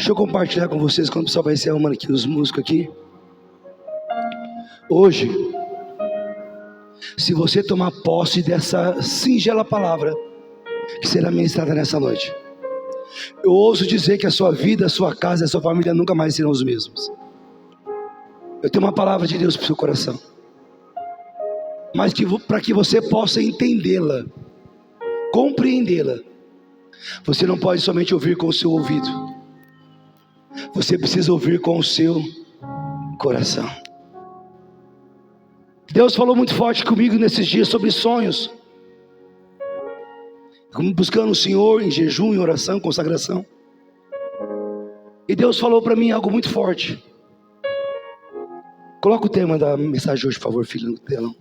Deixa eu compartilhar com vocês, quando o pessoal vai se arrumando aqui, os músicos aqui. Hoje, se você tomar posse dessa singela palavra que será ministrada nessa noite, eu ouso dizer que a sua vida, a sua casa, a sua família nunca mais serão os mesmos. Eu tenho uma palavra de Deus para o seu coração, mas para que você possa entendê-la, compreendê-la, você não pode somente ouvir com o seu ouvido, você precisa ouvir com o seu coração. Deus falou muito forte comigo nesses dias sobre sonhos, buscando o Senhor em jejum, em oração, consagração. E Deus falou para mim algo muito forte. Coloca o tema da mensagem hoje, por favor, filho, no telão.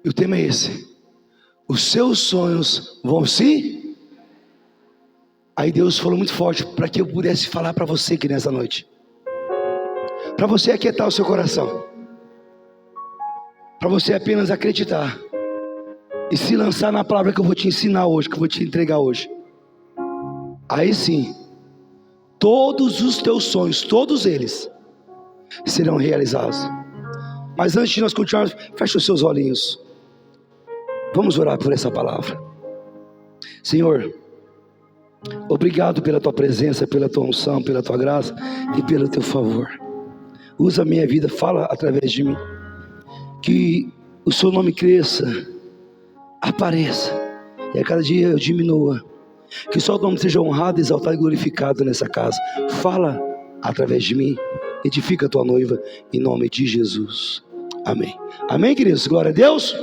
E o tema é esse: os seus sonhos vão se... Aí Deus falou muito forte para que eu pudesse falar para você aqui nessa noite, para você aquietar o seu coração, para você apenas acreditar e se lançar na palavra que eu vou te ensinar hoje, que eu vou te entregar hoje. Aí sim, todos os teus sonhos, todos eles, serão realizados. Mas antes de nós continuarmos, feche os seus olhinhos. Vamos orar por essa palavra. Senhor, obrigado pela tua presença, pela tua unção, pela tua graça e pelo teu favor. Usa a minha vida, fala através de mim. Que o seu nome cresça, apareça, e a cada dia eu diminua. Que só o nome seja honrado, exaltado e glorificado nessa casa. Fala através de mim, edifica a tua noiva, em nome de Jesus. Amém. Amém, queridos? Glória a Deus.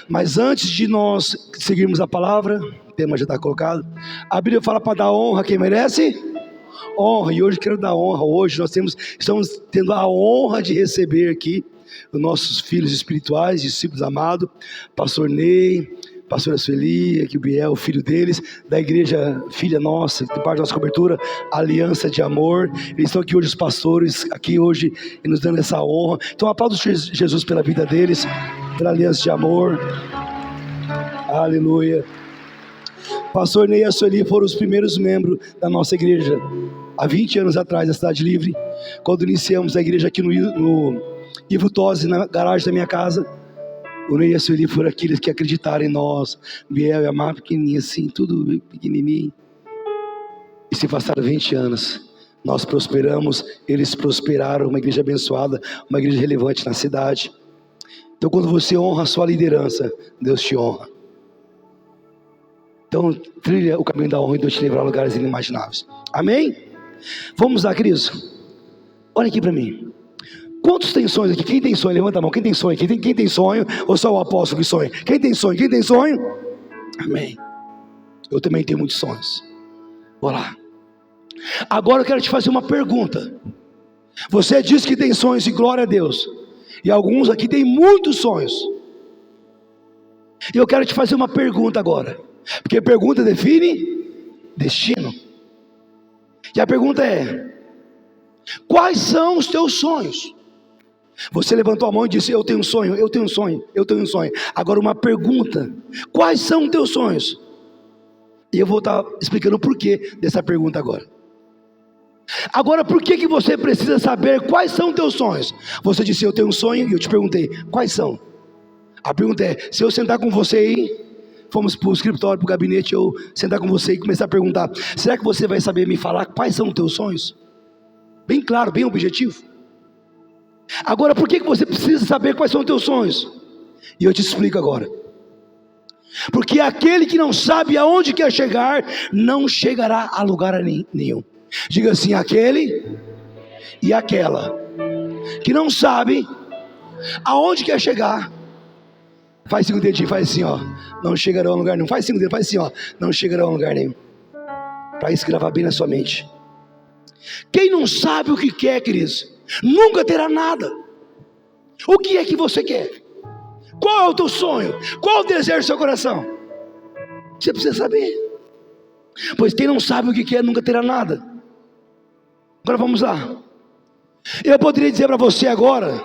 Mas antes de nós seguirmos a palavra, o tema já está colocado. A Bíblia fala para dar honra a quem merece honra, e hoje quero dar honra. Hoje nós estamos tendo a honra de receber aqui os nossos filhos espirituais, discípulos amados, pastor Ney, pastora Sueli, aqui o Biel, o filho deles, da igreja filha nossa, de parte da nossa cobertura, Aliança de Amor. Eles estão aqui hoje, os pastores, aqui hoje, e nos dando essa honra. Então aplaudo Jesus pela vida deles, pela Aliança de Amor. Aleluia. Pastor Ney e a Sueli foram os primeiros membros da nossa igreja, há 20 anos atrás, na Cidade Livre, quando iniciamos a igreja aqui no Ivo Tosi, na garagem da minha casa. O Ney e a Sueli foram aqueles que acreditaram em nós. Biel e a Mar, pequenininho assim, tudo pequenininho. E se passaram 20 anos, nós prosperamos, eles prosperaram, uma igreja abençoada, uma igreja relevante na cidade. Então quando você honra a sua liderança, Deus te honra. Então trilha o caminho da honra e Deus te levará a lugares inimagináveis. Amém? Vamos lá, queridos. Olha aqui para mim. Quantos tem sonhos aqui? Quem tem sonho? Levanta a mão. Quem tem sonho aqui? Quem tem sonho? Ou só o apóstolo que sonha? Quem tem sonho? Quem tem sonho? Amém. Eu também tenho muitos sonhos. Vou lá. Agora eu quero te fazer uma pergunta. Você diz que tem sonhos e glória a Deus. E alguns aqui têm muitos sonhos. E eu quero te fazer uma pergunta agora. Porque pergunta define destino. E a pergunta é: quais são os teus sonhos? Você levantou a mão e disse: eu tenho um sonho, eu tenho um sonho, eu tenho um sonho. Agora uma pergunta: quais são os teus sonhos? E eu vou estar explicando o porquê dessa pergunta agora. Agora, por que você precisa saber quais são os teus sonhos? Você disse: eu tenho um sonho, e eu te perguntei: quais são? A pergunta é: se eu sentar com você aí, fomos para o escritório, para o gabinete, eu sentar com você e começar a perguntar, será que você vai saber me falar quais são os teus sonhos? Bem claro, bem objetivo. Agora, por que você precisa saber quais são os teus sonhos? E eu te explico agora. Porque aquele que não sabe aonde quer chegar, não chegará a lugar nenhum. Diga assim: aquele e aquela que não sabe aonde quer chegar, faz 5 dedinhos, faz assim, ó, não chegarão a lugar nenhum. Faz 5 dedos, faz assim, ó, não chegarão a lugar nenhum. Para isso gravar bem na sua mente. Quem não sabe o que quer, queridos, nunca terá nada. O que é que você quer? Qual é o teu sonho? Qual é o desejo do seu coração? Você precisa saber. Pois quem não sabe o que quer, nunca terá nada. Agora vamos lá. Eu poderia dizer para você agora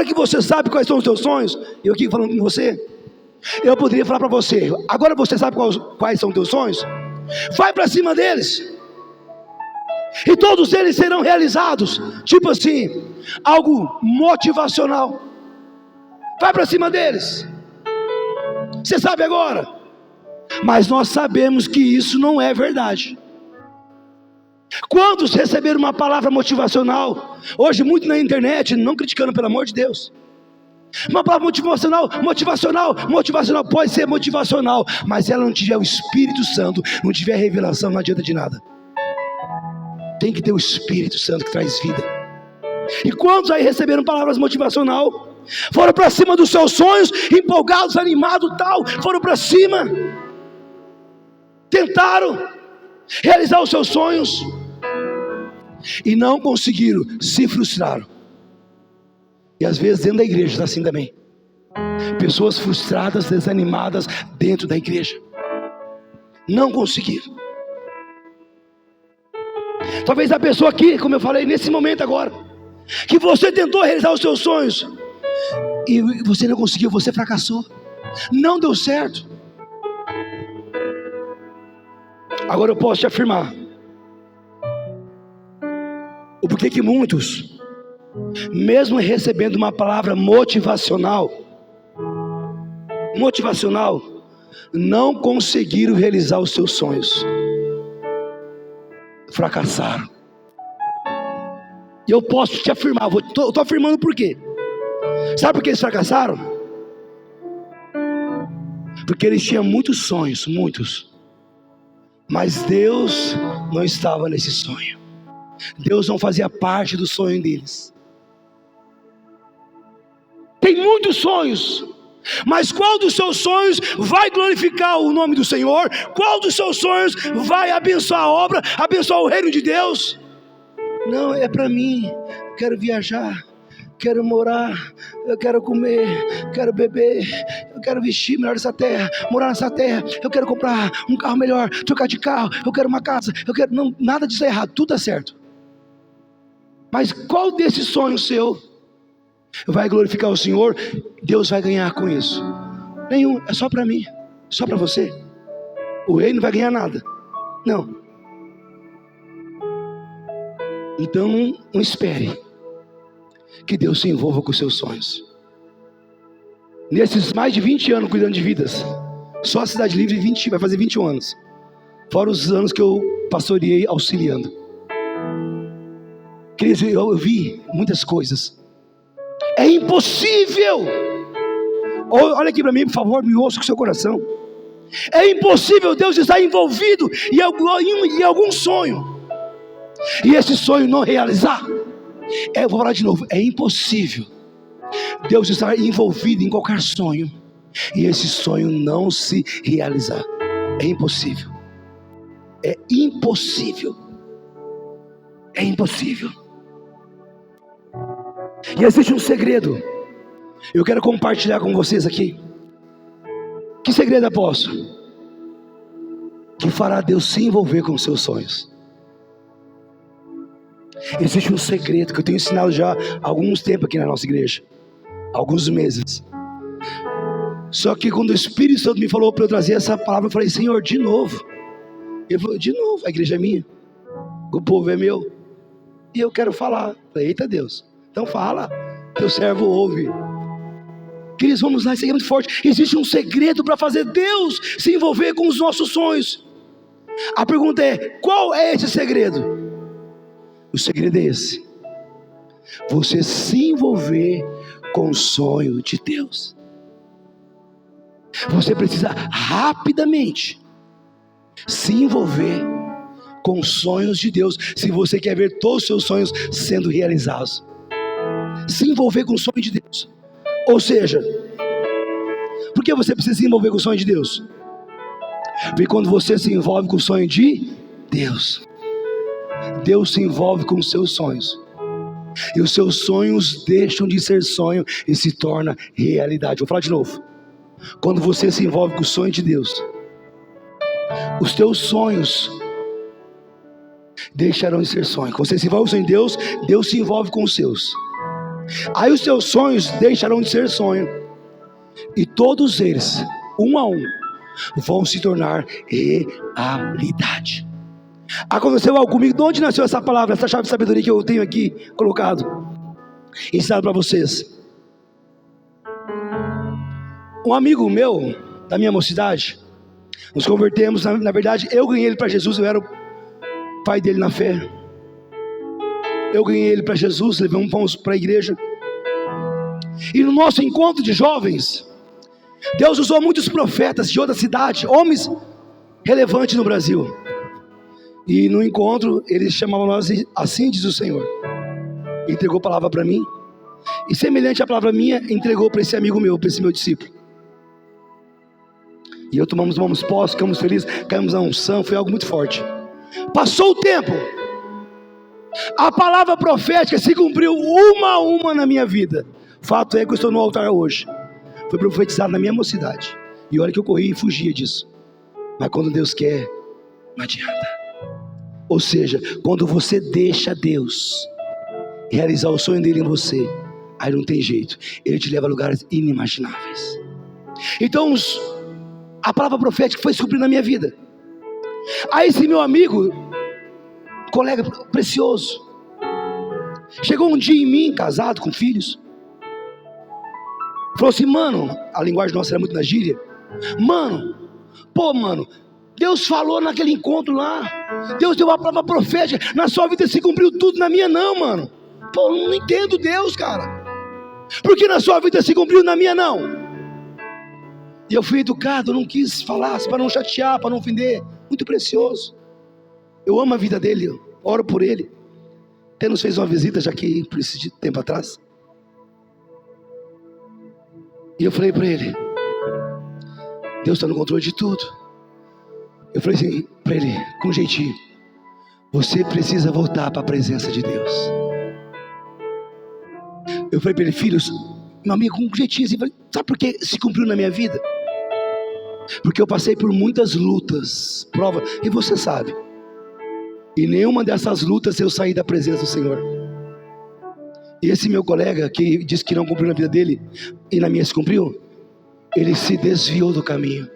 que você sabe quais são os teus sonhos, eu aqui falando com você, eu poderia falar para você: agora você sabe quais são os teus sonhos? Vai para cima deles, e todos eles serão realizados. Tipo assim, algo motivacional. Vai para cima deles. Você sabe agora, mas nós sabemos que isso não é verdade. Quantos receberam uma palavra motivacional? Hoje muito na internet, não criticando, pelo amor de Deus. Uma palavra motivacional, pode ser motivacional, mas se ela não tiver o Espírito Santo, não tiver revelação, não adianta de nada. Tem que ter o Espírito Santo que traz vida. E quantos aí receberam palavras motivacional? Foram para cima dos seus sonhos, empolgados, animados, tal, foram para cima, tentaram realizar os seus sonhos e não conseguiram, se frustraram. E às vezes dentro da igreja está assim também. Pessoas frustradas, desanimadas dentro da igreja. Não conseguiram. Talvez a pessoa aqui, como eu falei, nesse momento agora, que você tentou realizar os seus sonhos e você não conseguiu, você fracassou, não deu certo. Agora eu posso te afirmar o porquê que muitos, mesmo recebendo uma palavra motivacional, não conseguiram realizar os seus sonhos, fracassaram. E eu posso te afirmar, estou afirmando por quê? Sabe por que eles fracassaram? Porque eles tinham muitos sonhos, muitos, mas Deus não estava nesse sonho. Deus não fazia parte do sonho deles. Tem muitos sonhos, mas qual dos seus sonhos vai glorificar o nome do Senhor? Qual dos seus sonhos vai abençoar a obra, abençoar o reino de Deus? Não, é para mim. Quero viajar, quero morar, eu quero comer, quero beber, eu quero vestir melhor essa terra, morar nessa terra, eu quero comprar um carro melhor, trocar de carro, eu quero uma casa, eu quero... Não, nada disso é errado, tudo é certo. Mas qual desses sonhos seu vai glorificar o Senhor? Deus vai ganhar com isso? Nenhum, é só para mim, só para você. O rei não vai ganhar nada, não. Então não espere que Deus se envolva com os seus sonhos. Nesses mais de 20 anos cuidando de vidas, só a Cidade Livre vai fazer 21 anos, fora os anos que eu pastoreei auxiliando. Queridos, eu vi muitas coisas. É impossível. Olha aqui para mim, por favor, me ouça com seu coração. É impossível Deus estar envolvido em algum sonho e esse sonho não realizar. Eu vou falar de novo. É impossível Deus estar envolvido em qualquer sonho e esse sonho não se realizar. É impossível. É impossível. É impossível. E existe um segredo. Eu quero compartilhar com vocês aqui. Que segredo, apóstolo? Que fará Deus se envolver com os seus sonhos. Existe um segredo que eu tenho ensinado já há alguns tempos aqui na nossa igreja, alguns meses. Só que quando o Espírito Santo me falou para eu trazer essa palavra, eu falei: Senhor, de novo. Ele falou: de novo, a igreja é minha, o povo é meu, e eu quero falar. Eu falei: eita Deus, então fala, teu servo ouve. Queridos, vamos lá, isso aqui é muito forte. Existe um segredo para fazer Deus se envolver com os nossos sonhos. A pergunta é: qual é esse segredo? O segredo é esse: você se envolver com o sonho de Deus. Você precisa rapidamente se envolver com os sonhos de Deus, se você quer ver todos os seus sonhos sendo realizados. Se envolver com o sonho de Deus. Ou seja, por que você precisa se envolver com o sonho de Deus? Porque quando você se envolve com o sonho de Deus, Deus se envolve com os seus sonhos, e os seus sonhos deixam de ser sonho e se torna realidade. Vou falar de novo. Quando você se envolve com o sonho de Deus, os teus sonhos deixarão de ser sonho. Quando você se envolve com o sonho de Deus, Deus se envolve com os seus. Aí os seus sonhos deixarão de ser sonho, e todos eles, um a um, vão se tornar realidade. Aconteceu algo comigo. De onde nasceu essa palavra, essa chave de sabedoria que eu tenho aqui colocado, ensinado para vocês? Um amigo meu, da minha mocidade, nos convertemos, na verdade eu ganhei ele para Jesus, eu era o pai dele na fé. Eu ganhei ele para Jesus, levamos para a igreja. E no nosso encontro de jovens, Deus usou muitos profetas de outra cidade, homens relevantes no Brasil. E no encontro, eles chamavam nós assim diz o Senhor. Entregou a palavra para mim. E semelhante à palavra minha, entregou para esse amigo meu, para esse meu discípulo. E eu tomamos posse, ficamos felizes, caímos na unção, foi algo muito forte. Passou o tempo. A palavra profética se cumpriu uma a uma na minha vida. Fato é que eu estou no altar hoje. Foi profetizado na minha mocidade. E olha que eu corri e fugia disso. Mas quando Deus quer, não adianta. Ou seja, quando você deixa Deus realizar o sonho dele em você, aí não tem jeito. Ele te leva a lugares inimagináveis. Então, a palavra profética foi se cumprir na minha vida. Aí esse meu amigo, colega precioso, chegou um dia em mim, casado, com filhos, falou assim: mano, a linguagem nossa era muito na gíria. Mano, Deus falou naquele encontro lá, Deus deu uma palavra profética, na sua vida se cumpriu tudo, na minha não, mano. Pô, não entendo Deus, cara. Por que na sua vida se cumpriu, na minha não? E eu fui educado, eu não quis falar, para não chatear, para não ofender. Muito precioso. Eu amo a vida dele, eu oro por ele. Até nos fez uma visita já que por esse tempo atrás. E eu falei para ele: Deus está no controle de tudo. Eu falei assim para ele, com jeitinho: você precisa voltar para a presença de Deus. Eu falei para ele: filhos, meu amigo, com jeitinho assim, sabe por que se cumpriu na minha vida? Porque eu passei por muitas lutas, provas, e você sabe. E nenhuma dessas lutas eu saí da presença do Senhor. E esse meu colega que disse que não cumpriu na vida dele, e na minha se cumpriu, ele se desviou do caminho.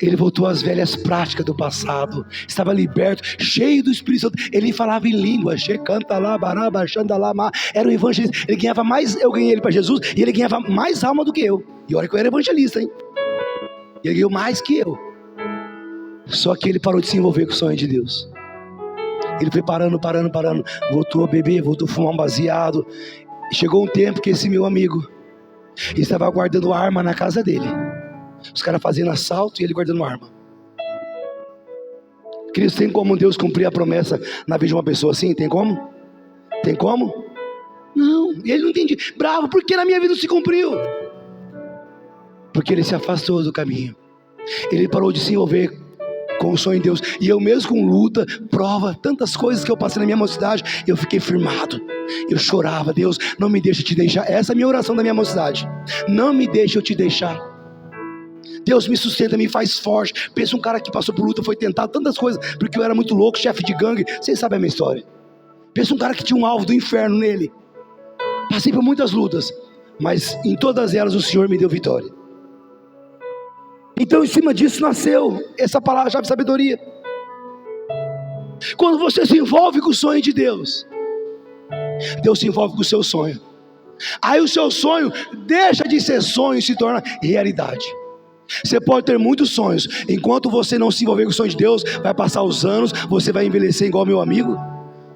Ele voltou às velhas práticas do passado, estava liberto, cheio do Espírito Santo. Ele falava em língua, era um evangelista. Ele ganhava mais, eu ganhei ele para Jesus, e ele ganhava mais alma do que eu. E olha que eu era evangelista, hein? Ele ganhou mais que eu. Só que ele parou de se envolver com o sonho de Deus. Ele foi parando, voltou a beber, voltou a fumar um baseado. Chegou um tempo que esse meu amigo estava guardando arma na casa dele. Os caras fazendo assalto e ele guardando arma. Queridos, tem como Deus cumprir a promessa na vida de uma pessoa assim? Tem como? Tem como? Não, ele não entendia. Bravo, porque na minha vida não se cumpriu? Porque ele se afastou do caminho. Ele parou de se envolver com o sonho em Deus. E eu mesmo com luta, prova, tantas coisas que eu passei na minha mocidade, eu fiquei firmado. Eu chorava: Deus, não me deixa te deixar. Essa é a minha oração da minha mocidade. Não me deixa eu te deixar. Deus me sustenta, me faz forte. Pensa um cara que passou por luta, foi tentado, tantas coisas, porque eu era muito louco, chefe de gangue. Vocês sabem a minha história. Pensa um cara que tinha um alvo do inferno nele. Passei por muitas lutas, mas em todas elas o Senhor me deu vitória. Então em cima disso nasceu essa palavra, chave de sabedoria. Quando você se envolve com o sonho de Deus, Deus se envolve com o seu sonho. Aí o seu sonho deixa de ser sonho e se torna realidade. Você pode ter muitos sonhos, enquanto você não se envolver com o sonho de Deus, vai passar os anos, você vai envelhecer igual meu amigo.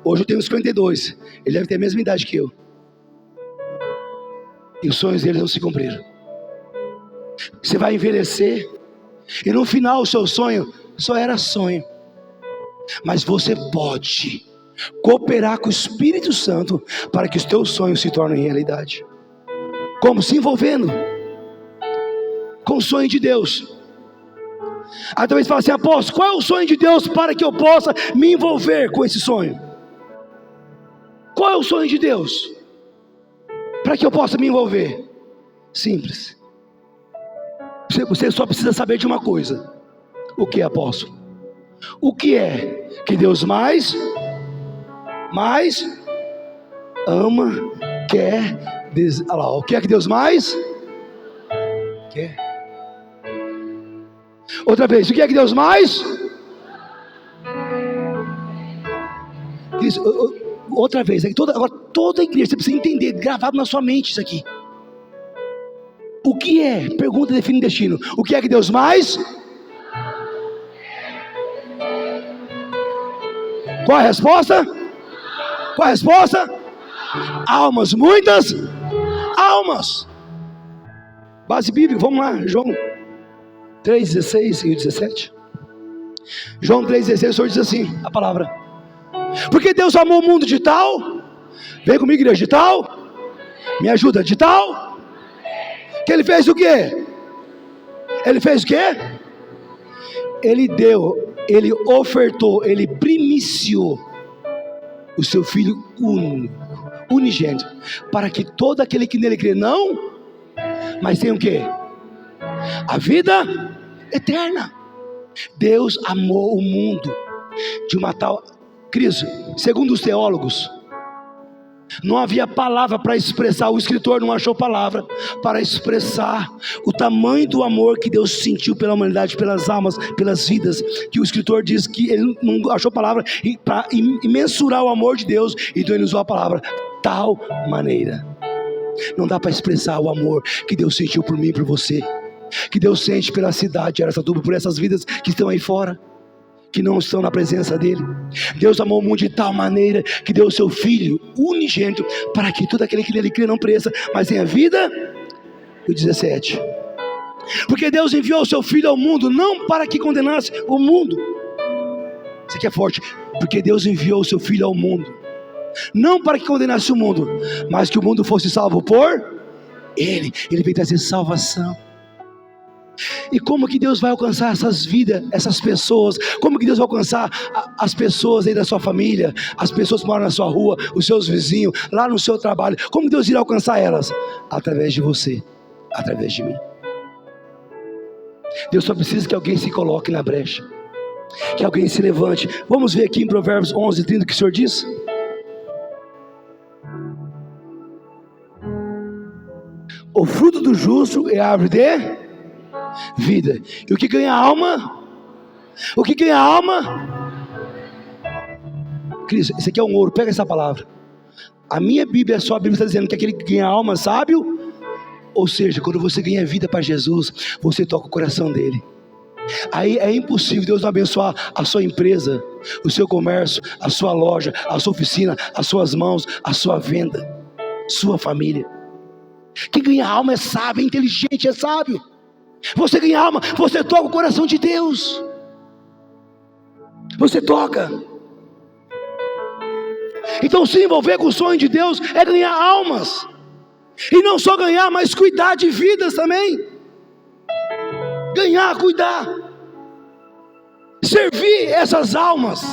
Hoje eu tenho 52, ele deve ter a mesma idade que eu. E os sonhos dele não se cumpriram. Você vai envelhecer, e no final o seu sonho só era sonho. Mas você pode cooperar com o Espírito Santo para que os teus sonhos se tornem realidade. Como? Se envolvendo com o sonho de Deus. Aí talvez você fale assim: apóstolo, qual é o sonho de Deus para que eu possa me envolver com esse sonho? Qual é o sonho de Deus para que eu possa me envolver? Simples. Você só precisa saber de uma coisa. O que é, apóstolo? O que é que Deus mais ama, quer, olha lá, o que é que Deus mais quer? Outra vez, o que é que Deus mais? Outra vez, agora toda a igreja, você precisa entender, gravado na sua mente isso aqui. O que é? Pergunta define destino. O que é que Deus mais? Qual a resposta? Qual a resposta? Almas, muitas almas. Base bíblica, vamos lá, João 3,16 e 17. João 3,16, o Senhor diz assim, a palavra: porque Deus amou o mundo de tal, vem comigo igreja, de tal, me ajuda, de tal, que Ele fez o quê? Ele fez o quê? Ele deu, Ele ofertou, Ele primiciou o seu Filho único, unigênito, para que todo aquele que nele crê, não, mas tem o quê? A vida eterna. Deus amou o mundo de uma tal... Cristo, segundo os teólogos, não havia palavra para expressar, o escritor não achou palavra para expressar o tamanho do amor que Deus sentiu pela humanidade, pelas almas, pelas vidas, que o escritor diz que ele não achou palavra para mensurar o amor de Deus, então ele usou a palavra tal maneira. Não dá para expressar o amor que Deus sentiu por mim e por você, que Deus sente pela cidade de Araçatuba, por essas vidas que estão aí fora, que não estão na presença dele. Deus amou o mundo de tal maneira que deu o seu Filho unigênito, para que todo aquele que nele crê não pereça, mas tenha vida. E o 17: porque Deus enviou o seu Filho ao mundo, não para que condenasse o mundo. Isso aqui é forte. Porque Deus enviou o seu Filho ao mundo, não para que condenasse o mundo, mas que o mundo fosse salvo por Ele. Ele veio trazer salvação. E como que Deus vai alcançar essas vidas, essas pessoas? Como que Deus vai alcançar as pessoas aí da sua família, as pessoas que moram na sua rua, os seus vizinhos, lá no seu trabalho? Como que Deus irá alcançar elas? Através de você, através de mim. Deus só precisa que alguém se coloque na brecha, que alguém se levante. Vamos ver aqui em Provérbios 11:30 o que o Senhor diz. O fruto do justo é a árvore de vida. E o que ganha a alma? O que ganha a alma? Cristo, isso aqui é um ouro, pega essa palavra. A minha Bíblia, a sua Bíblia está dizendo que aquele que ganha a alma, sábio. Ou seja, quando você ganha vida para Jesus, você toca o coração dele. Aí é impossível Deus não abençoar a sua empresa, o seu comércio, a sua loja, a sua oficina, as suas mãos, a sua venda, sua família. Quem ganha alma é sábio, é inteligente, é sábio. Você ganha alma, você toca o coração de Deus. Você toca. Então se envolver com o sonho de Deus é ganhar almas. E não só ganhar, mas cuidar de vidas também. Ganhar, cuidar, servir essas almas.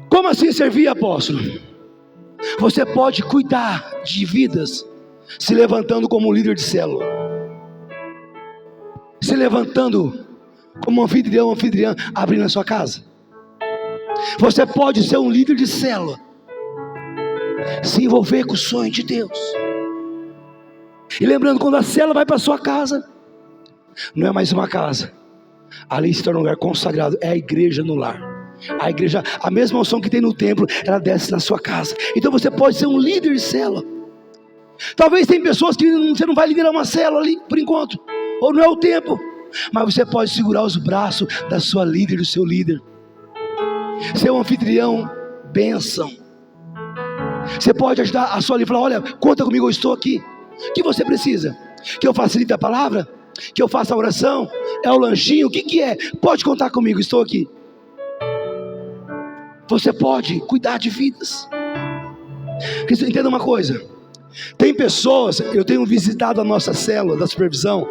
Como assim servir, apóstolo? Você pode cuidar de vidas se levantando como um líder de célula, se levantando como um anfitrião, anfitriã, abrindo a sua casa. Você pode ser um líder de célula, se envolver com o sonho de Deus. E lembrando, quando a célula vai para a sua casa, não é mais uma casa, ali se torna um lugar consagrado, é a igreja no lar. A igreja, a mesma unção que tem no templo, ela desce na sua casa. Então você pode ser um líder de célula. Talvez tem pessoas que você não vai liderar uma célula ali, por enquanto, ou não é o tempo, mas você pode segurar os braços da sua líder, do seu líder, ser um anfitrião, bênção. Você pode ajudar a sua líder, falar: olha, conta comigo, eu estou aqui. O que você precisa? Que eu facilite a palavra? Que eu faça a oração? É o lanchinho? O que é? Pode contar comigo, estou aqui. Você pode cuidar de vidas. Entenda uma coisa, tem pessoas, eu tenho visitado a nossa célula da supervisão,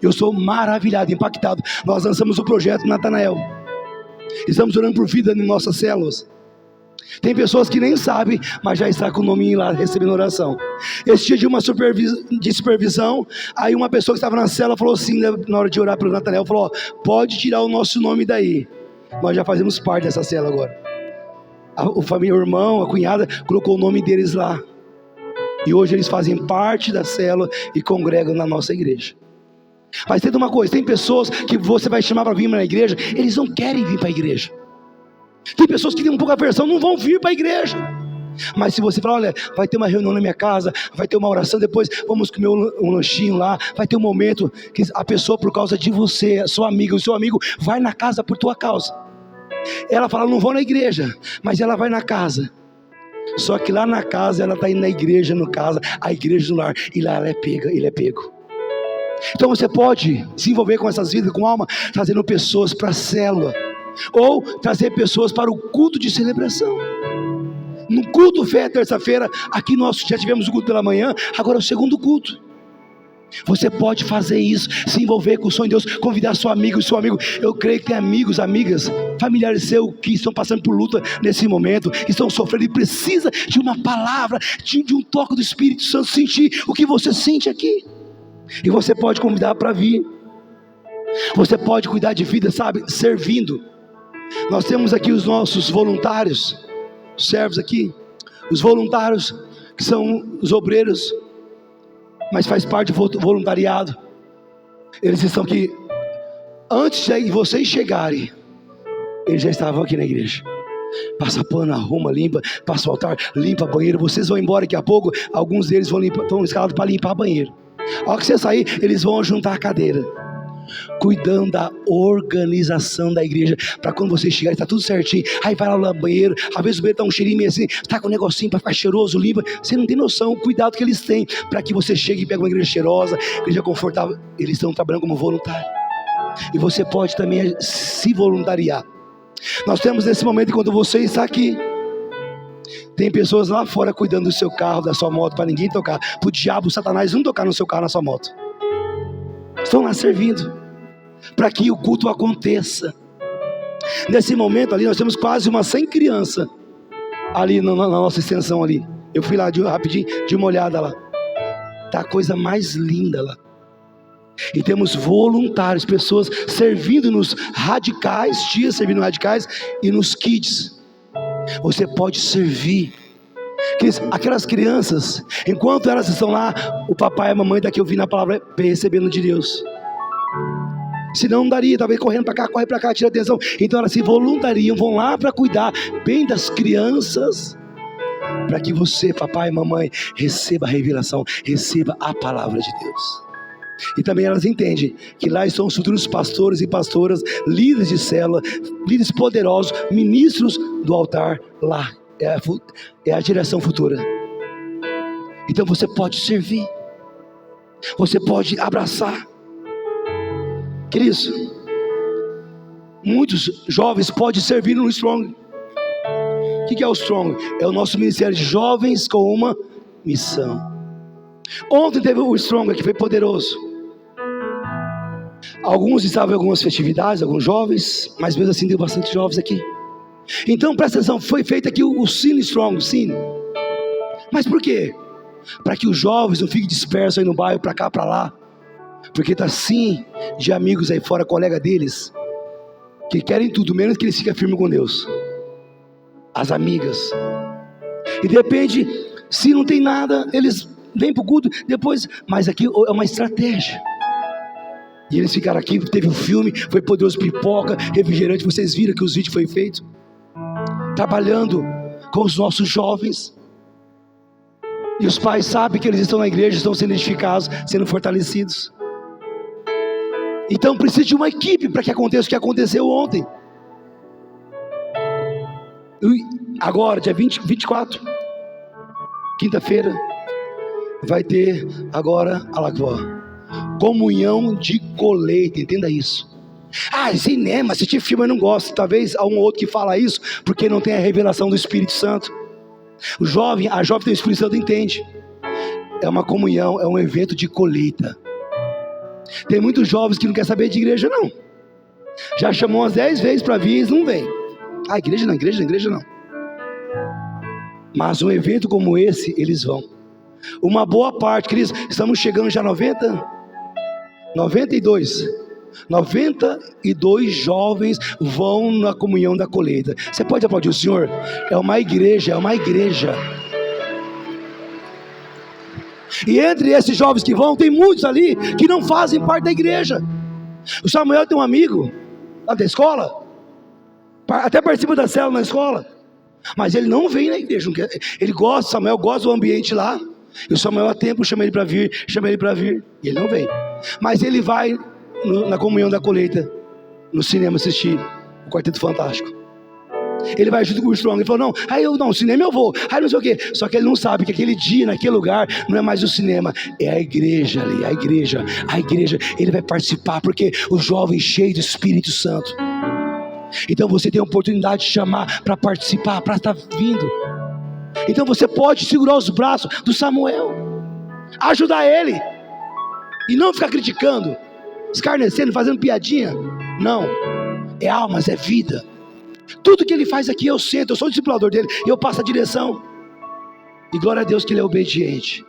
eu sou maravilhado, impactado. Nós lançamos o projeto Natanael, estamos orando por vida em nossas células. Tem pessoas que nem sabem, mas já está com o nome lá recebendo oração. Esse dia de uma supervisão, aí uma pessoa que estava na célula falou assim, na hora de orar pelo Natanael, falou: pode tirar o nosso nome daí, nós já fazemos parte dessa célula agora. O irmão, a cunhada colocou o nome deles lá, e hoje eles fazem parte da célula e congregam na nossa igreja. Mas tem uma coisa, tem pessoas que você vai chamar para vir na igreja, eles não querem vir para a igreja. Tem pessoas que têm um pouco aversão, não vão vir para a igreja. Mas se você falar, olha, vai ter uma reunião na minha casa, vai ter uma oração, depois vamos comer um lanchinho lá, vai ter um momento que a pessoa, por causa de você, sua amiga, o seu amigo, vai na casa por tua causa. Ela fala, não vou na igreja, mas ela vai na casa. Só que lá na casa, ela está indo na igreja, no caso, a igreja do lar, e lá ele é pego. Então você pode se envolver com essas vidas, com alma, trazendo pessoas para a célula, ou trazer pessoas para o culto de celebração. No culto fé, terça-feira, aqui nós já tivemos o culto pela manhã, agora é o segundo culto. Você pode fazer isso, se envolver com o sonho de Deus, convidar seu amigo e seu amigo. Eu creio que tem amigos, amigas, familiares seus que estão passando por luta nesse momento, estão sofrendo e precisa de uma palavra, de um toque do Espírito Santo, sentir o que você sente aqui. E você pode convidar para vir. Você pode cuidar de vida, sabe, servindo. Nós temos aqui os nossos voluntários, os servos aqui, os voluntários que são os obreiros, mas faz parte do voluntariado. Eles estão aqui, antes de vocês chegarem, eles já estavam aqui na igreja. Passa pano, arruma, limpa, passa o altar, limpa banheiro. Vocês vão embora daqui a pouco, alguns deles estão escalados para limpar banheiro. A hora que você sair, eles vão juntar a cadeira, cuidando da organização da igreja, para quando você chegar, está tudo certinho. Aí vai lá no banheiro, às vezes o banheiro está um cheirinho meio assim, está com um negocinho para ficar cheiroso, limpa. Você não tem noção o cuidado que eles têm, para que você chegue e pegue uma igreja cheirosa, igreja confortável. Eles estão trabalhando como voluntário, e você pode também se voluntariar. Nós temos nesse momento, enquanto você está aqui, tem pessoas lá fora cuidando do seu carro, da sua moto, para ninguém tocar, para o diabo, o Satanás não tocar no seu carro, na sua moto. Estão lá servindo, para que o culto aconteça. Nesse momento ali, nós temos quase umas 100 crianças, ali na nossa extensão ali. Eu fui lá rapidinho, de uma olhada lá. Está a coisa mais linda lá. E temos voluntários, pessoas servindo nos radicais, tias servindo nos radicais e nos kids. Você pode servir. Aquelas crianças, enquanto elas estão lá, o papai e a mamãe está aqui ouvindo a palavra, recebendo de Deus. Senão não daria, talvez correndo para cá, corre para cá, tira atenção. Então elas se voluntariam, vão lá para cuidar bem das crianças, para que você, papai e mamãe, receba a revelação, receba a palavra de Deus. E também elas entendem que lá estão os futuros pastores e pastoras, líderes de célula, líderes poderosos, ministros do altar. Lá é a direção futura. Então você pode servir, você pode abraçar. Queridos, muitos jovens podem servir no Strong. O que é o Strong? É o nosso ministério de jovens com uma missão. Ontem teve o Strong que foi poderoso. Alguns estavam em algumas festividades, alguns jovens, mas mesmo assim deu bastante jovens aqui. Então presta atenção, foi feito aqui o Cine Strong, Cine. Mas por quê? Para que os jovens não fiquem dispersos aí no bairro, para cá, para lá. Porque está assim de amigos aí fora, colega deles, que querem tudo, menos que eles fiquem firmes com Deus. As amigas. E de repente, se não tem nada, eles vêm para o culto, depois, mas aqui é uma estratégia. E eles ficaram aqui, teve um filme, foi poderoso, pipoca, refrigerante, vocês viram que os vídeos foram feitos. Trabalhando com os nossos jovens. E os pais sabem que eles estão na igreja, estão sendo edificados, sendo fortalecidos. Então precisa de uma equipe para que aconteça o que aconteceu ontem. E agora, dia 24, quinta-feira, vai ter agora, olha lá, comunhão de colheita, entenda isso. Cinema, assistir filme eu não gosto. Talvez há um ou outro que fala isso porque não tem a revelação do Espírito Santo. A jovem tem o Espírito Santo, entende. É uma comunhão, é um evento de colheita. Tem muitos jovens que não querem saber de igreja não. Já chamou umas 10 vezes para vir, eles não vêm. Igreja não. Mas um evento como esse, eles vão. Uma boa parte, queridos, estamos chegando já a 92 jovens vão na comunhão da colheita. Você pode aplaudir o Senhor? É uma igreja. E entre esses jovens que vão, tem muitos ali que não fazem parte da igreja. O Samuel tem um amigo lá da escola, até participa da célula na escola, mas ele não vem na igreja. Ele gosta, Samuel gosta do ambiente lá. E o Samuel a tempo chama ele para vir, e ele não vem. Mas ele vai na comunhão da colheita, no cinema assistir o Quarteto Fantástico. Ele vai junto com o Strong. Ele falou, no cinema eu vou, não sei o quê. Só que ele não sabe que aquele dia, naquele lugar, não é mais o cinema, é a igreja ali, a igreja. Ele vai participar, porque o jovem cheio do Espírito Santo. Então você tem a oportunidade de chamar para participar, para estar vindo. Então você pode segurar os braços do Samuel, ajudar ele, e não ficar criticando, escarnecendo, fazendo piadinha. Não, é almas, é vida. Tudo que ele faz aqui eu sento, eu sou o discipulador dele, eu passo a direção. E glória a Deus que ele é obediente.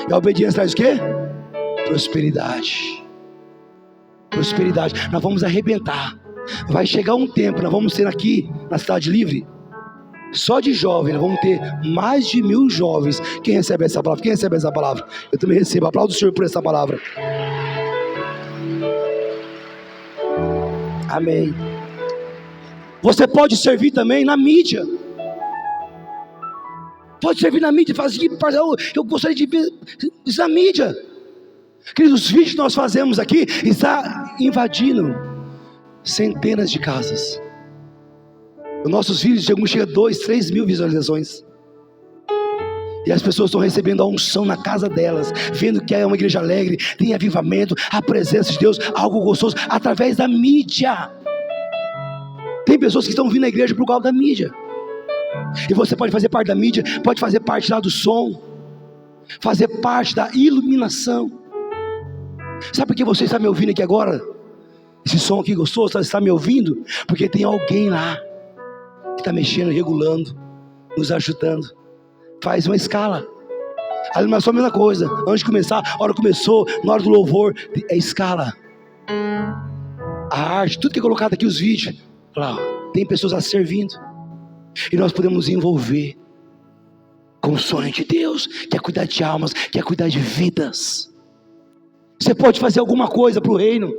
E a obediência traz o quê? Prosperidade. Nós vamos arrebentar. Vai chegar um tempo, nós vamos ter aqui na Cidade Livre, só de jovens, nós vamos ter mais de 1000 jovens. Quem recebe essa palavra? Eu também recebo. Aplaudo o Senhor por essa palavra. Amém. Você pode servir também na mídia. Pode servir na mídia. Fazer, eu gostaria de ver isso na mídia. Queridos, os vídeos que nós fazemos aqui está invadindo centenas de casas. Os nossos vídeos chegam a 2, 3 mil visualizações. E as pessoas estão recebendo a unção na casa delas, vendo que é uma igreja alegre, tem avivamento, a presença de Deus, algo gostoso, através da mídia. Tem pessoas que estão vindo à igreja por causa da mídia. E você pode fazer parte da mídia, pode fazer parte lá do som, fazer parte da iluminação. Sabe por que você está me ouvindo aqui agora? Esse som aqui gostoso, você está me ouvindo? Porque tem alguém lá que está mexendo, regulando, nos ajudando. Faz uma escala. A iluminação é a mesma coisa. Antes de começar, a hora começou, na hora do louvor, é escala. A arte, tudo que é colocado aqui, os vídeos, lá, tem pessoas lá servindo. E nós podemos nos envolver com o sonho de Deus, que é cuidar de almas, que é cuidar de vidas. Você pode fazer alguma coisa para o reino.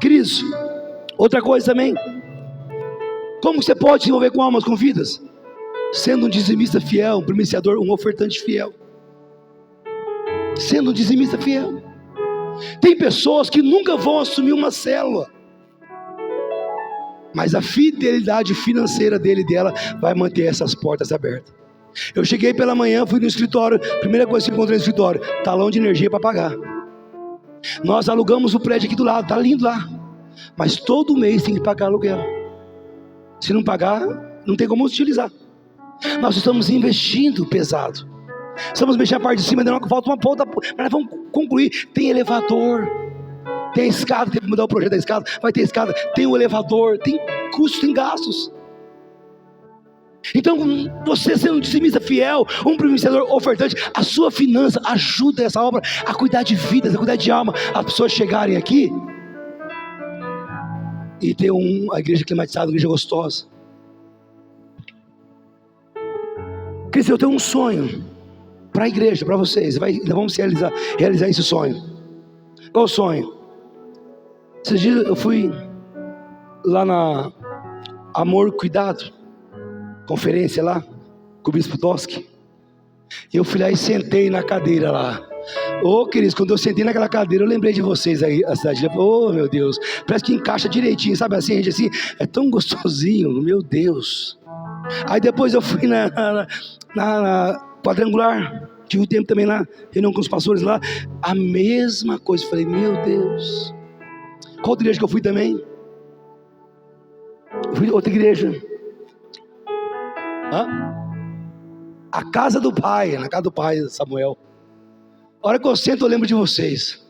Queridos, outra coisa também. Como você pode se envolver com almas, com vidas? Sendo um dizimista fiel, um primiciador, um ofertante fiel. Sendo um dizimista fiel. Tem pessoas que nunca vão assumir uma célula, mas a fidelidade financeira dele e dela vai manter essas portas abertas. Eu cheguei pela manhã, fui no escritório, primeira coisa que encontrei no escritório, talão de energia para pagar. Nós alugamos o prédio aqui do lado, tá lindo lá, mas todo mês tem que pagar aluguel. Se não pagar, não tem como utilizar. Nós estamos investindo pesado. Estamos mexendo a parte de cima, falta uma ponta, mas nós vamos concluir. Tem elevador, tem escada, tem que mudar o projeto da escada, vai ter escada, tem o elevador, tem custos, tem gastos. Então, você sendo um dizimista fiel, um primiciador ofertante, a sua finança ajuda essa obra a cuidar de vidas, a cuidar de alma. As pessoas chegarem aqui e ter a igreja climatizada, uma igreja gostosa. Cristo, eu tenho um sonho para a igreja, para vocês. Nós vamos realizar esse sonho. Qual o sonho? Esses dias eu fui lá na Amor Cuidado, conferência lá, com o Bispo Toski. Eu fui lá e sentei na cadeira lá. Queridos, quando eu sentei naquela cadeira, eu lembrei de vocês aí, a cidade. Meu Deus, parece que encaixa direitinho, sabe assim, gente, assim, é tão gostosinho, meu Deus. Aí depois eu fui na quadrangular, tive um tempo também lá, reunião com os pastores lá, a mesma coisa. Falei, meu Deus. Qual outra igreja que eu fui também? Eu fui outra igreja. A casa do pai, na casa do pai Samuel. A hora que eu sento eu lembro de vocês.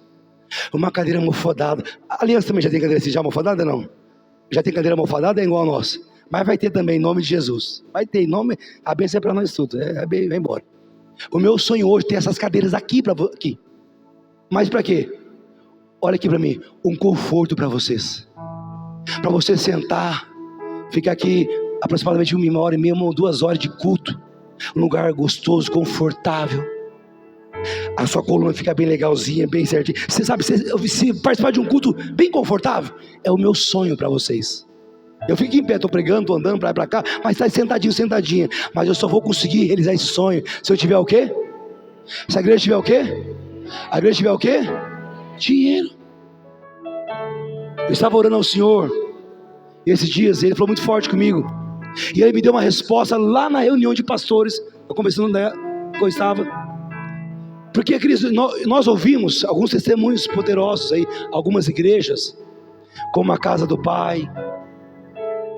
Uma cadeira almofadada. A Aliança também já tem cadeira assim, já almofadada não? Já tem cadeira almofadada, é igual a nossa. Mas vai ter também em nome de Jesus. Vai ter em nome, a bênção é para nós tudo. Vai embora. O meu sonho hoje é ter essas cadeiras aqui. Mas para quê? Olha aqui para mim, um conforto para vocês. Para você sentar, ficar aqui aproximadamente 1h30, 2 horas de culto. Um lugar gostoso, confortável. a sua coluna fica bem legalzinha, bem certinha. Você sabe, se participar de um culto bem confortável, é o meu sonho para vocês. Eu fico em pé, estou pregando, estou andando para lá e para cá, mas está sentadinho, sentadinha. Mas eu só vou conseguir realizar esse sonho se eu tiver o quê? Se a igreja tiver o quê? A igreja tiver o quê? Dinheiro. Eu estava orando ao Senhor, e esses dias Ele falou muito forte comigo, e Ele me deu uma resposta lá na reunião de pastores. Eu conversando com eu estava, porque queridos, nós ouvimos alguns testemunhos poderosos aí, algumas igrejas, como a Casa do Pai,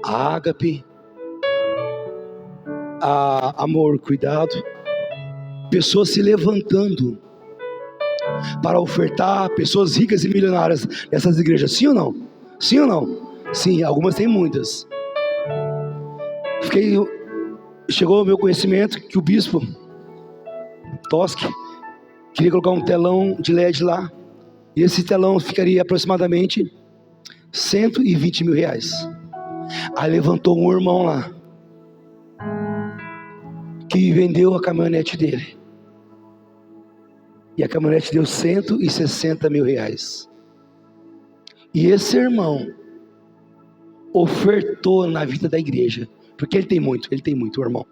a Ágape, a Amor, Cuidado, pessoas se levantando para ofertar, pessoas ricas e milionárias nessas igrejas, sim ou não? Sim ou não? Sim, algumas têm muitas. Chegou ao meu conhecimento que o bispo Toschi queria colocar um telão de LED lá, e esse telão ficaria aproximadamente 120 mil reais. Aí levantou um irmão lá, que vendeu a caminhonete dele, e a caminhonete deu 160 mil reais, e esse irmão ofertou na vida da igreja, porque ele tem muito, o irmão.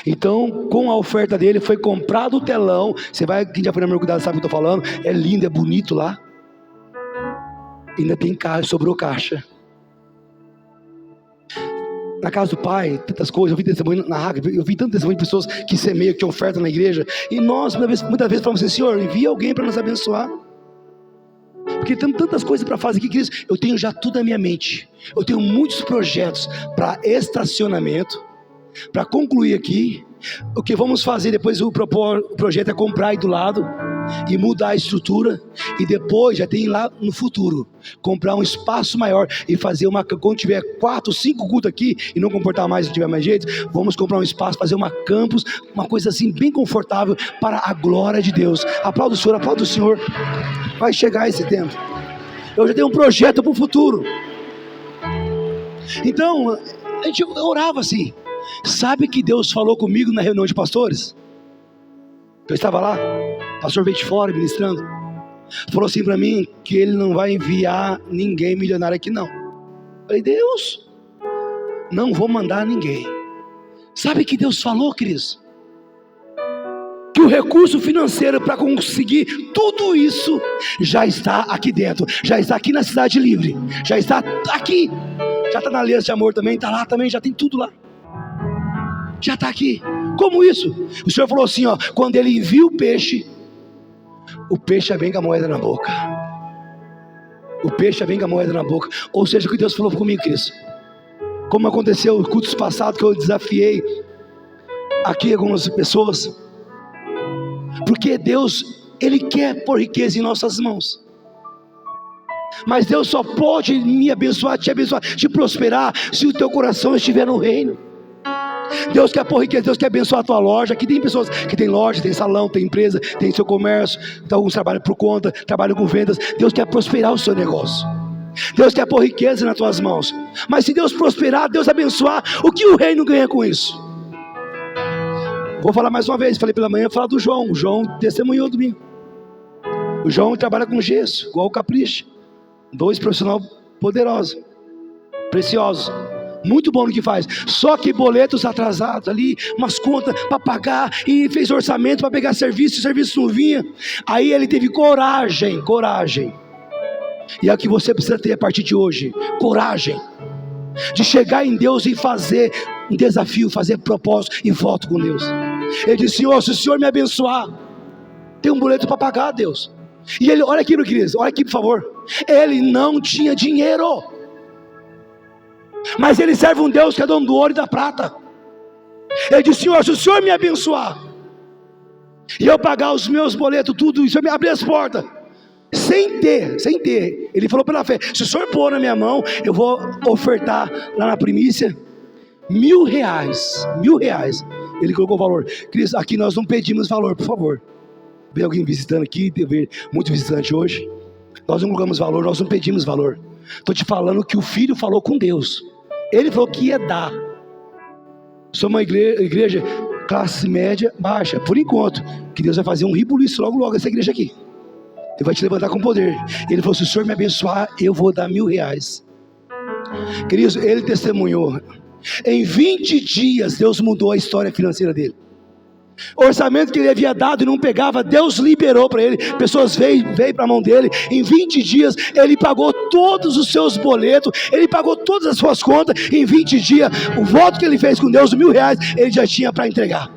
Então, com a oferta dele, foi comprado o telão. Você vai, quem já foi na Meu Cuidado sabe o que eu estou falando, é lindo, é bonito lá, ainda tem caixa, sobrou caixa. Na Casa do Pai, tantas coisas, eu vi testemunho na rádio, eu vi tanto testemunho de pessoas que semeiam, que ofertam na igreja, e nós muitas vezes falamos assim: Senhor, envia alguém para nos abençoar, porque temos tantas coisas para fazer aqui, queridos. Eu tenho já tudo na minha mente, eu tenho muitos projetos para estacionamento, para concluir aqui. O que vamos fazer depois, o projeto é comprar aí do lado e mudar a estrutura, e depois já tem lá no futuro comprar um espaço maior e fazer quando tiver 4, 5 cultos aqui e não comportar mais, se tiver mais jeito, vamos comprar um espaço, fazer uma campus, uma coisa assim bem confortável para a glória de Deus. Aplauda o Senhor. Vai chegar esse tempo. Eu já tenho um projeto para o futuro. Então a gente orava assim. Sabe que Deus falou comigo na reunião de pastores? Eu estava lá, o pastor veio de fora ministrando, falou assim para mim, que ele não vai enviar ninguém milionário aqui não. Eu falei: Deus, não vou mandar ninguém. Sabe que Deus falou, queridos? Que o recurso financeiro para conseguir tudo isso já está aqui dentro, já está aqui na Cidade Livre, já está aqui, já está na Aliança de Amor também, está lá também, já tem tudo lá, já está aqui. Como isso? O Senhor falou assim, ó, quando Ele envia o peixe vem com a moeda na boca. O peixe vem com a moeda na boca. Ou seja, o que Deus falou comigo, Cristo, como aconteceu nos cultos passados, que eu desafiei aqui algumas pessoas, porque Deus, Ele quer pôr riqueza em nossas mãos, mas Deus só pode me abençoar, te prosperar, se o teu coração estiver no reino. Deus quer pôr riqueza, Deus quer abençoar a tua loja. Aqui tem pessoas que tem loja, tem salão, tem empresa, tem seu comércio, então alguns trabalham por conta, trabalham com vendas. Deus quer prosperar o seu negócio, Deus quer pôr riqueza nas tuas mãos. Mas se Deus prosperar, Deus abençoar, o que o reino ganha com isso? Vou falar mais uma vez, falei pela manhã, falar do João. O João testemunhou domingo. O João trabalha com gesso, igual o Capricho. 2 profissionais poderosos, preciosos, muito bom no que faz. Só que boletos atrasados ali, umas contas para pagar, e fez orçamento para pegar serviço, o serviço não vinha. Aí ele teve coragem, e é o que você precisa ter a partir de hoje, coragem de chegar em Deus e fazer um desafio, fazer propósito e voto com Deus. Ele disse: Senhor, se o Senhor me abençoar, tem um boleto para pagar, Deus. E ele, olha aqui, meu querido, olha aqui por favor, ele não tinha dinheiro, mas ele serve um Deus que é dono do ouro e da prata. Ele disse: Senhor, se o Senhor me abençoar e eu pagar os meus boletos, tudo, e o Senhor me abrir as portas, sem ter, ele falou pela fé: se o Senhor pôr na minha mão, eu vou ofertar lá na primícia R$1.000. Ele colocou o valor. Cristo, aqui nós não pedimos valor, por favor. Vem alguém visitando aqui, tem muito visitante hoje. Nós não colocamos valor, nós não pedimos valor. Estou te falando que o filho falou com Deus. Ele falou que ia dar. Sou uma igreja classe média baixa, por enquanto, que Deus vai fazer um ribuliço logo essa igreja aqui. Ele vai te levantar com poder. Ele falou: se o Senhor me abençoar, eu vou dar R$1.000. Queridos, ele testemunhou. Em 20 dias, Deus mudou a história financeira dele. O orçamento que ele havia dado e não pegava, Deus liberou para ele. Pessoas veio para a mão dele. Em 20 dias, ele pagou todos os seus boletos. Ele pagou todas as suas contas. Em 20 dias, o voto que ele fez com Deus, R$1.000, ele já tinha para entregar.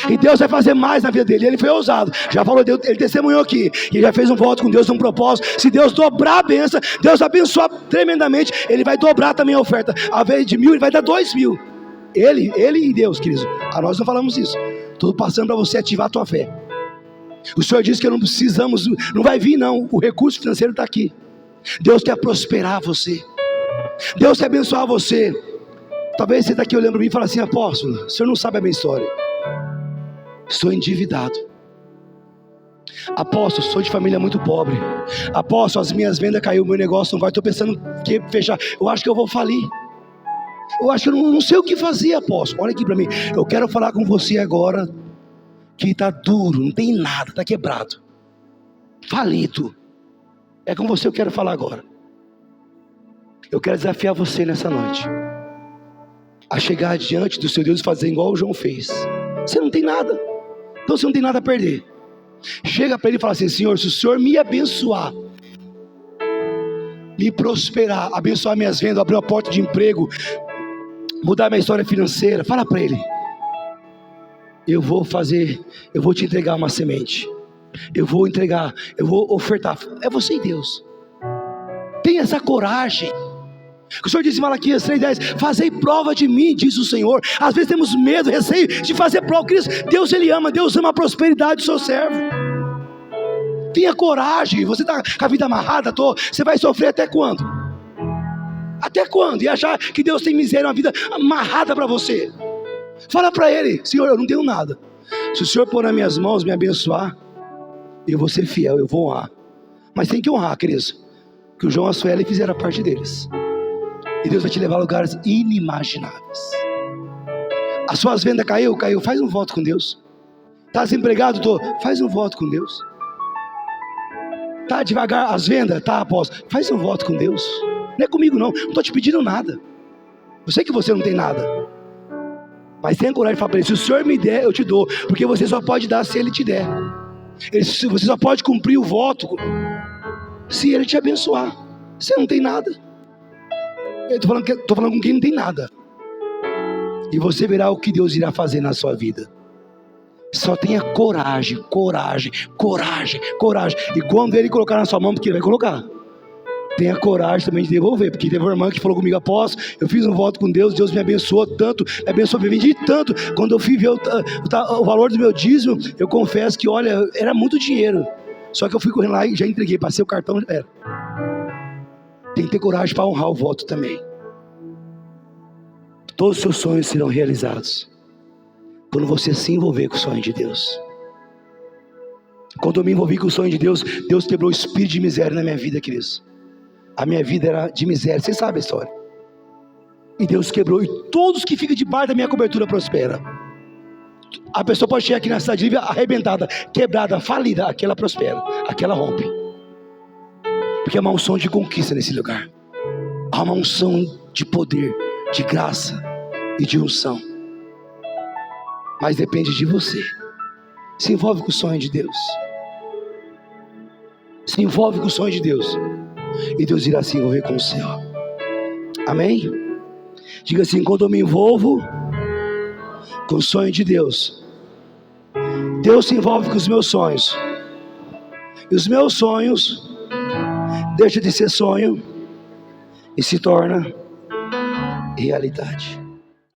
E Deus vai fazer mais na vida dele. Ele foi ousado, já falou, ele testemunhou aqui. Ele já fez um voto com Deus, um propósito. Se Deus dobrar a bênção, Deus abençoar tremendamente, ele vai dobrar também a oferta. Ao invés de 1.000, ele vai dar 2.000. Ele e Deus, queridos. A nós não falamos isso. Estou passando para você ativar a tua fé. O Senhor disse que não precisamos, não vai vir não. O recurso financeiro está aqui. Deus quer prosperar você. Deus quer abençoar você. Talvez você está aqui olhando para mim e fala assim: apóstolo, o senhor não sabe a minha história. Estou endividado. Apóstolo, sou de família muito pobre. Apóstolo, as minhas vendas caiu, meu negócio não vai. Estou pensando que fechar. Eu acho que eu vou falir. Eu acho que eu não sei o que fazer, apóstolo. Olha aqui para mim. Eu quero falar com você agora que está duro, não tem nada, está quebrado, falido. É com você que eu quero falar agora. Eu quero desafiar você nessa noite a chegar diante do seu Deus e fazer igual o João fez. Você não tem nada, então você não tem nada a perder. Chega para ele e fala assim: Senhor, se o Senhor me abençoar, me prosperar, abençoar minhas vendas, abrir uma porta de emprego, mudar minha história financeira, fala para ele: eu vou te entregar uma semente, eu vou ofertar. É você e Deus. Tenha essa coragem. O Senhor disse em Malaquias 3:10: fazei prova de mim, diz o Senhor. Às vezes temos medo, receio de fazer prova. Deus ama a prosperidade do seu servo. Tenha coragem. Você está com a vida amarrada, você vai sofrer até quando? Até quando? E achar que Deus tem miséria, uma vida amarrada para você. Fala para Ele: Senhor, eu não tenho nada. Se o Senhor pôr nas minhas mãos, me abençoar, eu vou ser fiel, eu vou honrar. Mas tem que honrar, queridos, que o João e a Sueli fizeram a parte deles. E Deus vai te levar a lugares inimagináveis. As suas vendas caiu, faz um voto com Deus. Está desempregado? Faz um voto com Deus. Está devagar as vendas? Tá, apóstolo. Faz um voto com Deus. Não é comigo não estou te pedindo nada. Eu sei que você não tem nada, mas tenha coragem de falar para ele: se o Senhor me der, eu te dou. Porque você só pode dar se Ele te der. Você só pode cumprir o voto se Ele te abençoar. Você não tem nada. Eu estou falando com quem não tem nada. E você verá o que Deus irá fazer na sua vida. Só tenha coragem. E quando Ele colocar na sua mão, porque Ele vai colocar, tenha coragem também de devolver. Porque teve uma irmã que falou comigo: apóstolo, eu fiz um voto com Deus, Deus me abençoou tanto, me vendi tanto. Quando eu fui ver o valor do meu dízimo, eu confesso que, olha, era muito dinheiro. Só que eu fui correndo lá e já entreguei, passei o cartão, já era. Tem que ter coragem para honrar o voto também. Todos os seus sonhos serão realizados quando você se envolver com o sonho de Deus. Quando eu me envolvi com o sonho de Deus, Deus quebrou o espírito de miséria na minha vida, queridos. A minha vida era de miséria, vocês sabem a história. E Deus quebrou, e todos que ficam debaixo da minha cobertura prosperam. A pessoa pode chegar aqui na cidade livre arrebentada, quebrada, falida, aquela prospera, aquela rompe. Porque há uma unção de conquista nesse lugar. Há uma unção de poder, de graça e de unção. Mas depende de você. Se envolve com o sonho de Deus. Se envolve com o sonho de Deus, e Deus irá se envolver com o seu. Amém? Diga assim: quando eu me envolvo com o sonho de Deus, Deus se envolve com os meus sonhos. E os meus sonhos deixam de ser sonho e se torna realidade.